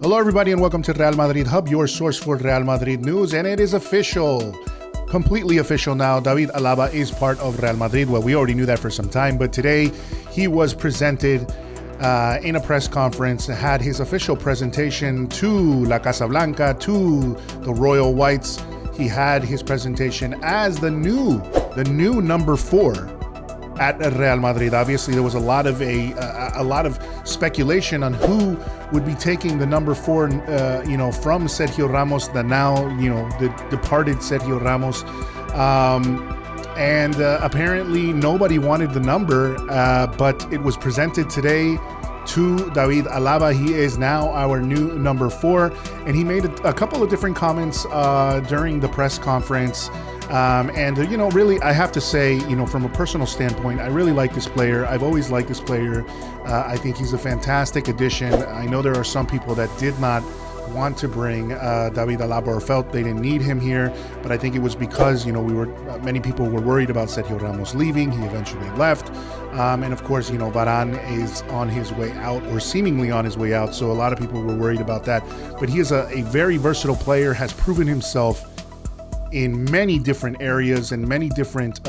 Hello, everybody, and welcome to Real Madrid Hub, your source for Real Madrid news. And it is official, completely official now. David Alaba is part of Real Madrid. Well, we already knew that for some time, but today he was presented in a press conference, had his official presentation to La Casa Blanca, to the Royal Whites. He had his presentation as the new number 4 at Real Madrid. Obviously, there was a lot of speculation on who would be taking the number 4, from Sergio Ramos, the departed Sergio Ramos. Apparently nobody wanted the number, but it was presented today to David Alaba. He is now our new number 4, and he made a couple of different comments during the press conference. Really, I have to say, from a personal standpoint, I really like this player. I've always liked this player. I think he's a fantastic addition. I know there are some people that did not want to bring David Alaba or felt they didn't need him here, but I think it was because many people were worried about Sergio Ramos leaving. He eventually left, and of course, Varane is on his way out, or seemingly on his way out, so a lot of people were worried about that. But he is a very versatile player, has proven himself in many different areas and many different,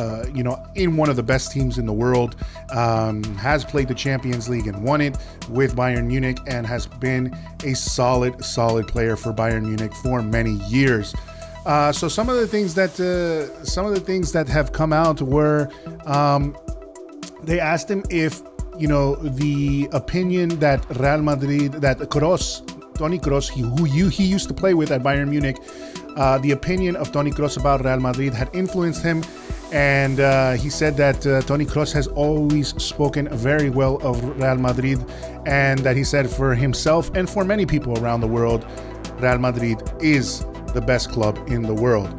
in one of the best teams in the world, has played the Champions League and won it with Bayern Munich, and has been a solid player for Bayern Munich for many years. So some of the things that have come out were, they asked him if, the opinion that Real Madrid, that Toni Kroos, who he used to play with at Bayern Munich, the opinion of Toni Kroos about Real Madrid had influenced him, and he said that Toni Kroos has always spoken very well of Real Madrid, and that he said for himself and for many people around the world, Real Madrid is the best club in the world.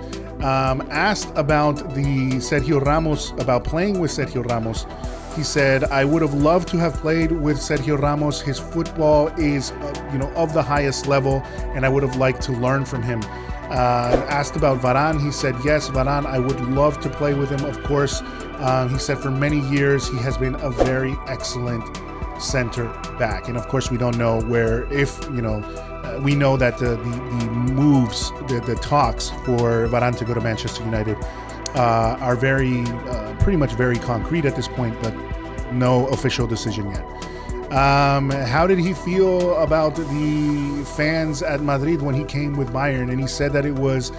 Asked about about playing with Sergio Ramos, he said, "I would have loved to have played with Sergio Ramos. His football is, of the highest level, and I would have liked to learn from him." Asked about Varane, he said, "Yes, Varane, I would love to play with him, of course." He said for many years he has been a very excellent center back, and of course we don't know we know that the moves, the talks for Varane to go to Manchester United are pretty much very concrete at this point, but no official decision yet. How did he feel about the fans at Madrid when he came with Bayern? And he said that it was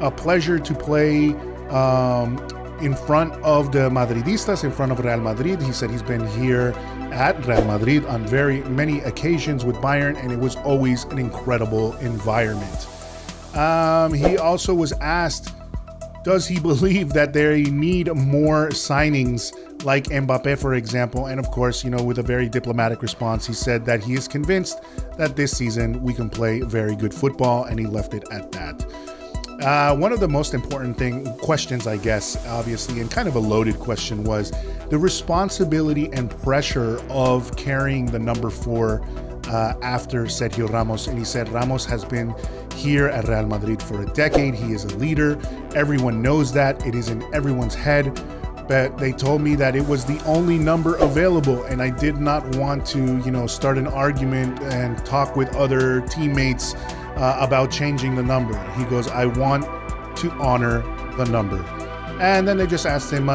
a pleasure to play in front of the Madridistas, in front of Real Madrid. He said he's been here at Real Madrid on very many occasions with Bayern, and it was always an incredible environment. He also was asked, does he believe that they need more signings like Mbappe, for example? And of course, with a very diplomatic response, he said that he is convinced that this season we can play very good football, and he left it at that. One of the most important questions, I guess, obviously, and kind of a loaded question, was the responsibility and pressure of carrying the number 4 after Sergio Ramos. And he said Ramos has been here at Real Madrid for a decade. He is a leader. Everyone knows that. It is in everyone's head. But they told me that it was the only number available, and I did not want to, start an argument and talk with other teammates about changing the number. He goes, I want to honor the number. And then they just asked him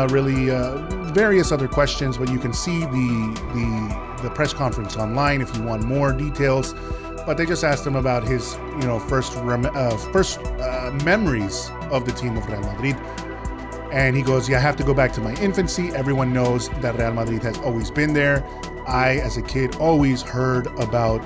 various other questions, but you can see the press conference online if you want more details. But they just asked him about his, first memories of the team of Real Madrid. And he goes, I have to go back to my infancy. Everyone knows that Real Madrid has always been there. I, as a kid, always heard about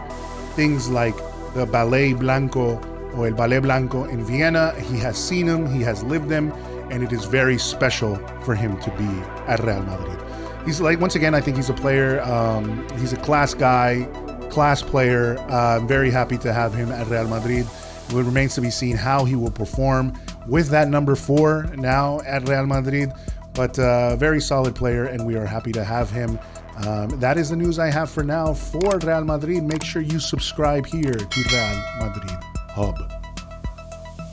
things like the Ballet Blanco or El Ballet Blanco in Vienna. He has seen them, he has lived them, and it is very special for him to be at Real Madrid. He's once again, I think he's a player. He's a class guy, class player. I'm very happy to have him at Real Madrid. It remains to be seen how he will perform with that number 4 now at Real Madrid, but very solid player, and we are happy to have him. That is the news I have for now for Real Madrid. Make sure you subscribe here to Real Madrid Hub.